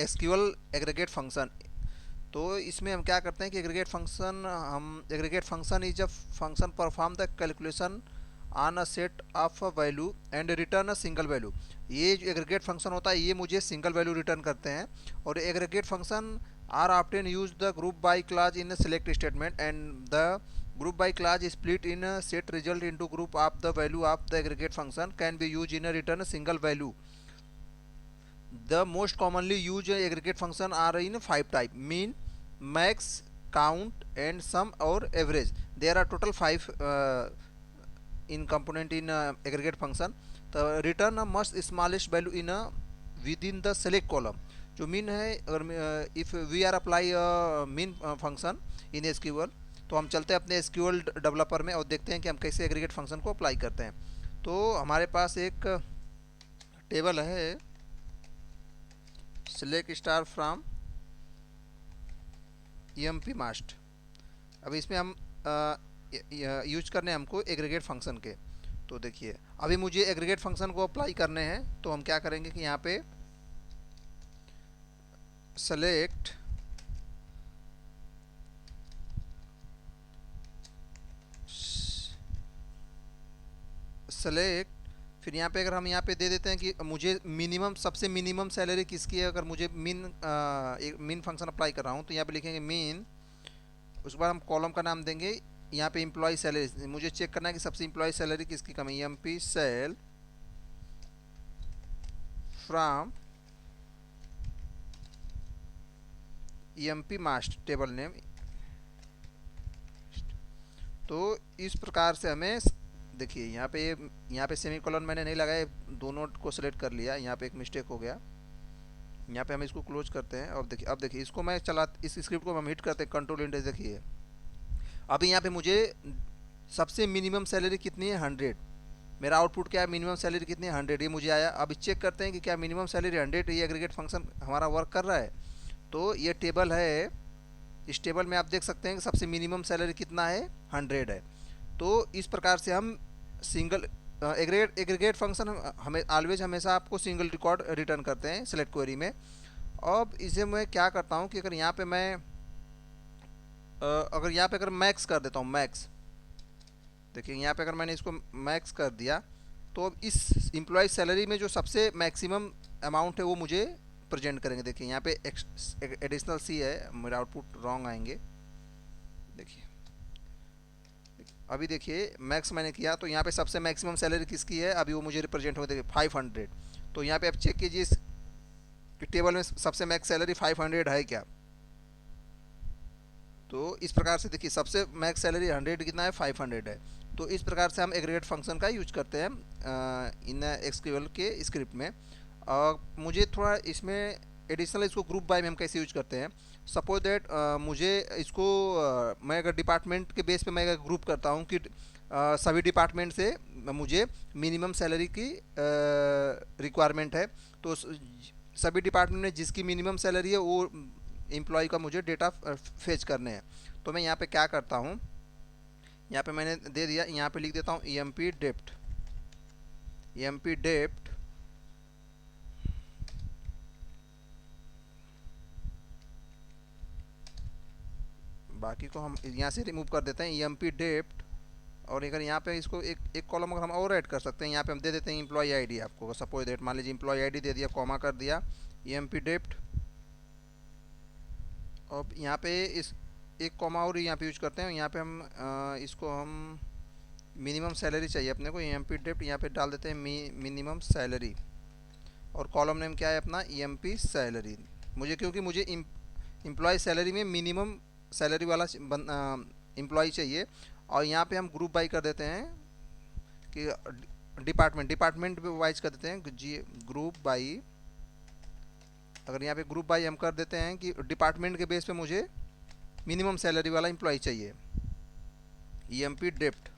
SQL aggregate function. तो इसमें हम क्या करते हैं कि aggregate function is a function perform the calculation on a set of value and return a single value. ये जो एग्रीगेट फंक्शन होता है ये मुझे सिंगल वैल्यू रिटर्न करते हैं। और aggregate function are often use the group by class in select statement and the group by class split in a set result into group of the value of the aggregate function can be used in a return a single value. The most commonly used aggregate function are in five type: mean, max, count, and sum or average. There are total five in component in aggregate function. The return a much smallest value in a within the select column. जो mean है, अगर if we are apply mean function in SQL, तो हम चलते हैं अपने SQL developer में और देखते हैं कि हम कैसे एग्रीगेट फंक्शन को अप्लाई करते हैं। तो हमारे पास एक टेबल है सेलेक्ट स्टार फ्रॉम emp मास्ट। अब इसमें हम यूज करने हैं हमको एग्रीगेट फंक्शन के। तो देखिए अभी मुझे एग्रीगेट फंक्शन को अप्लाई करने हैं, तो हम क्या करेंगे कि यहाँ पे सेलेक्ट सेलेक्ट फिर यहाँ पे अगर हम यहाँ पे दे देते हैं कि मुझे मिनिमम, सबसे मिनिमम सैलरी किसकी है, अगर मुझे मीन फंक्शन अप्लाई कर रहा हूँ तो यहाँ पे लिखेंगे मीन। उसके बाद हम कॉलम का नाम देंगे यहाँ पे एम्प्लॉय सैलरी। मुझे चेक करना है कि सबसे एम्प्लॉय सैलरी किसकी कम है, M P sal from M P mast table name. तो इस प्रकार से हमें देखिए यहाँ पे सेमी कॉलन मैंने नहीं लगाया, दोनों को सेलेक्ट कर लिया, यहाँ पे एक मिस्टेक हो गया। यहाँ पे हम इसको क्लोज करते हैं और देखिए अब देखिए इसको मैं चला, इस स्क्रिप्ट को हम हिट करते हैं कंट्रोल इंटर। देखिए अभी यहाँ पे मुझे सबसे मिनिमम सैलरी कितनी है, 100। मेरा आउटपुट क्या है, मिनिमम सैलरी कितनी है, 100, ये मुझे आया। अब चेक करते हैं कि क्या मिनिमम सैलरी 100, ये एग्रीगेट फंक्शन हमारा वर्क कर रहा है। तो ये टेबल है, इस टेबल में आप देख सकते हैं कि सबसे मिनिमम सैलरी कितना है, 100 है। तो इस प्रकार से हम सिंगल एग्रीगेट फंक्शन हमें ऑलवेज हमेशा आपको सिंगल रिकॉर्ड रिटर्न करते हैं सेलेक्ट क्वेरी में। अब इसे मैं क्या करता हूँ कि अगर यहाँ पे मैं अगर यहाँ पे अगर मैक्स कर देता हूँ, मैक्स, देखिए यहाँ पे अगर मैंने इसको मैक्स कर दिया तो अब इस एम्प्लॉय सैलरी में जो सबसे मैक्सिमम अमाउंट है वो मुझे प्रेजेंट करेंगे। देखिए यहाँ पे एडिशनल सी है, मेरा आउटपुट रॉन्ग आएंगे। देखिए अभी देखिए मैक्स मैंने किया तो यहाँ पे सबसे मैक्सिमम सैलरी किसकी है, अभी वो मुझे रिप्रेजेंट हो, देखिए 500। तो यहाँ पे आप चेक कीजिए इस टेबल में सबसे मैक्स सैलरी 500 है क्या। तो इस प्रकार से देखिए सबसे मैक्स सैलरी 100 कितना है, 500 है। तो इस प्रकार से हम एग्रीगेट फंक्शन का यूज करते हैं इन एक्सक्यूएल के स्क्रिप्ट में। मुझे थोड़ा इसमें एडिशनल इसको ग्रुप बाय में हम कैसे यूज करते हैं। सपोज दैट मुझे इसको मैं अगर डिपार्टमेंट के बेस पे मैं अगर ग्रुप करता हूँ कि सभी डिपार्टमेंट से मुझे मिनिमम सैलरी की रिक्वायरमेंट है, तो सभी डिपार्टमेंट में जिसकी मिनिमम सैलरी है वो एम्प्लॉय का मुझे डेटा फेच करने हैं। तो मैं यहाँ पे क्या करता हूँ, यहाँ पे मैंने दे दिया, यहाँ पे लिख देता हूँ एम पी डेप्ट, एम पी डेप्ट बाकी को हम यहाँ से रिमूव कर देते हैं, एम पी डेप्ट। और अगर यहाँ पे इसको एक कॉलम अगर हम और ऐड कर सकते हैं, यहाँ पे हम दे देते हैं एम्प्लॉय आईडी। आपको सपोज दैट मान लीजिए एम्प्लॉय आईडी दे दिया, कॉमा कर दिया, एम पी डेप्ट। अब यहाँ पे इस एक कॉमा और यहाँ पे यूज करते हैं, यहाँ पे हम इसको हम मिनिमम सैलरी चाहिए अपने को, एम पी डेप्ट यहाँ पे डाल देते हैं मिनिमम सैलरी। और कॉलम नेम क्या है अपना, एम पी सैलरी। मुझे क्योंकि मुझे एम्प्लॉय सैलरी में मिनिमम सैलरी वाला एम्प्लॉय चाहिए। और यहाँ पे हम ग्रुप बाई कर देते हैं कि डिपार्टमेंट वाइज कर देते हैं जी, ग्रुप बाई। अगर यहाँ पे ग्रुप बाई हम कर देते हैं कि डिपार्टमेंट के बेस पे मुझे मिनिमम सैलरी वाला एम्प्लॉय चाहिए, ई एम पी डेप्ट।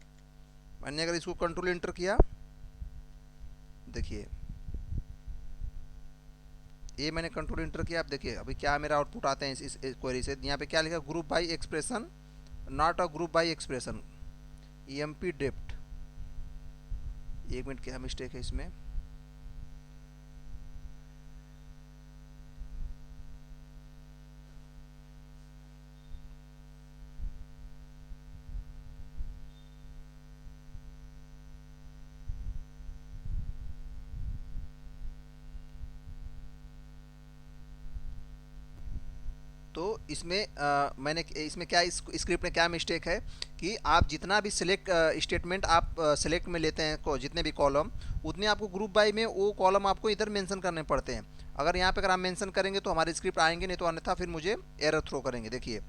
मैंने अगर इसको कंट्रोल इंटर किया, देखिए ये मैंने कंट्रोल इंटर किया। आप देखिए अभी क्या मेरा आउटपुट आते हैं इस क्वेरी से। यहाँ पे क्या लिखा, group by expression not a group by expression, E M P dept. एक मिनट, क्या मिस्टेक है इसमें। इसमें मैंने इसमें क्या इस स्क्रिप्ट में क्या मिस्टेक है कि आप जितना भी सिलेक्ट स्टेटमेंट आप सिलेक्ट में लेते हैं जितने भी कॉलम, उतने आपको ग्रुप बाय में वो कॉलम आपको इधर मेंशन करने पड़ते हैं। अगर यहाँ पे अगर आप मेंशन करेंगे तो हमारे स्क्रिप्ट आएंगे, नहीं तो अन्यथा फिर मुझे एरर थ्रो करेंगे। देखिए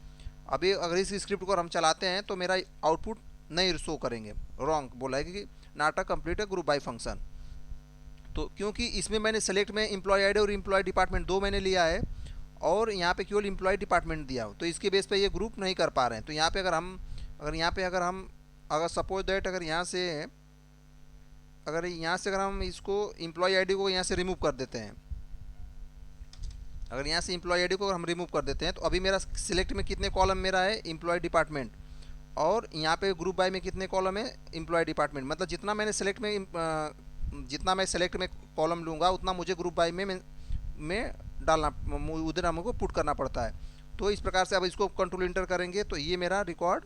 अभी अगर इस स्क्रिप्ट को हम चलाते हैं तो मेरा आउटपुट नहीं शो करेंगे, रॉन्ग बोला है कि नाट कंप्लीट है ग्रुप बाय फंक्शन। तो क्योंकि इसमें मैंने सेलेक्ट में एम्प्लॉय आईडी और एम्प्लॉय डिपार्टमेंट दो मैंने लिया है, और यहाँ पे केवल एम्प्लॉय डिपार्टमेंट दिया हो, तो इसके बेस पे ये ग्रुप नहीं कर पा रहे हैं। तो यहाँ पे अगर हम अगर सपोज दैट अगर हम इसको एम्प्लॉय आईडी को यहाँ से रिमूव कर देते हैं, अगर यहाँ से एम्प्लॉय आईडी को हम रिमूव कर देते हैं, तो अभी मेरा सिलेक्ट में कितने कॉलम मेरा है, एम्प्लॉय डिपार्टमेंट, और यहाँ पे ग्रुप बाय में कितने कॉलम है, एम्प्लॉय डिपार्टमेंट। मतलब जितना मैं सेलेक्ट में कॉलम लूँगा उतना मुझे ग्रुप बाय में डालना, उधर हमको पुट करना पड़ता है। तो इस प्रकार से अब इसको कंट्रोल इंटर करेंगे तो ये मेरा रिकॉर्ड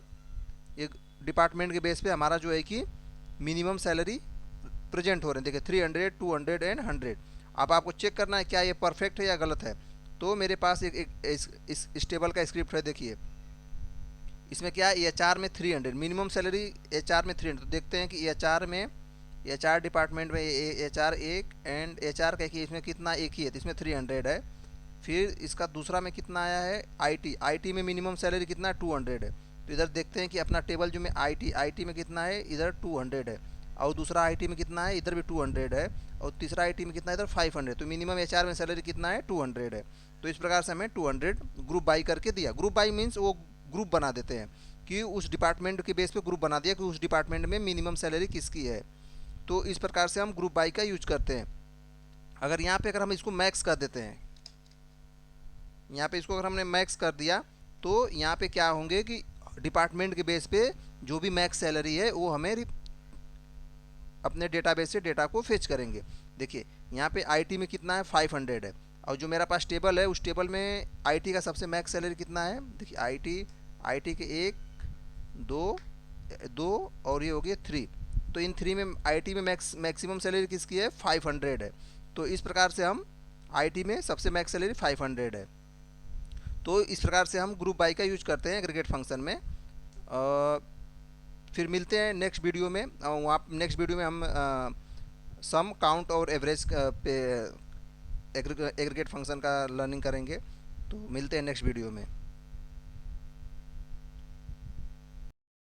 एक डिपार्टमेंट के बेस पे हमारा जो है कि मिनिमम सैलरी प्रेजेंट हो रहे हैं। देखिए 300, 200 एंड 100। अब आपको चेक करना है क्या ये परफेक्ट है या गलत है। तो मेरे पास इस टेबल का स्क्रिप्ट है। देखिए इसमें क्या है, HR में 300 मिनिमम सैलरी, HR में 300। तो देखते हैं कि HR डिपार्टमेंट में HR एक एंड HR का इसमें कितना, एक ही है, तो इसमें 300 है। फिर इसका दूसरा में कितना आया है, IT में मिनिमम सैलरी कितना है, 200 है। तो इधर देखते हैं कि अपना टेबल जो में IT में कितना है, इधर 200 है, और दूसरा IT में कितना है, इधर भी 200 है, और तीसरा IT में कितना है, इधर 500। तो मिनिमम HR में सैलरी कितना है, 200 है। तो इस प्रकार से हमें 200 ग्रुप बाई करके दिया। ग्रुप बाई मीन्स वो ग्रुप बना देते हैं कि उस डिपार्टमेंट के बेस पे ग्रुप बना दिया कि उस डिपार्टमेंट में मिनिमम सैलरी किसकी है। तो इस प्रकार से हम ग्रुप बाई का यूज करते हैं। अगर हम इसको मैक्स कर देते हैं, यहाँ पे इसको अगर हमने मैक्स कर दिया, तो यहाँ पे क्या होंगे कि डिपार्टमेंट के बेस पे जो भी मैक्स सैलरी है वो हमें अपने डेटाबेस से डेटा को फेच करेंगे। देखिए यहाँ पे IT में कितना है, 500 है, और जो मेरा पास टेबल है उस टेबल में IT का सबसे मैक्स सैलरी कितना है। देखिए IT के 1, 2 और ये हो गया 3। तो इन 3 में IT में मैक्सिमम सैलरी किसकी है, 500 है। तो इस प्रकार से हम IT में सबसे मैक्स सैलरी 500 है। तो इस प्रकार से हम ग्रुप बाई का यूज करते हैं एग्रीगेट फंक्शन में। फिर मिलते हैं नेक्स्ट वीडियो में। वहाँ नेक्स्ट वीडियो में हम सम, काउंट और एवरेज पे एग्रीगेट फंक्शन का लर्निंग करेंगे। तो मिलते हैं नेक्स्ट वीडियो में।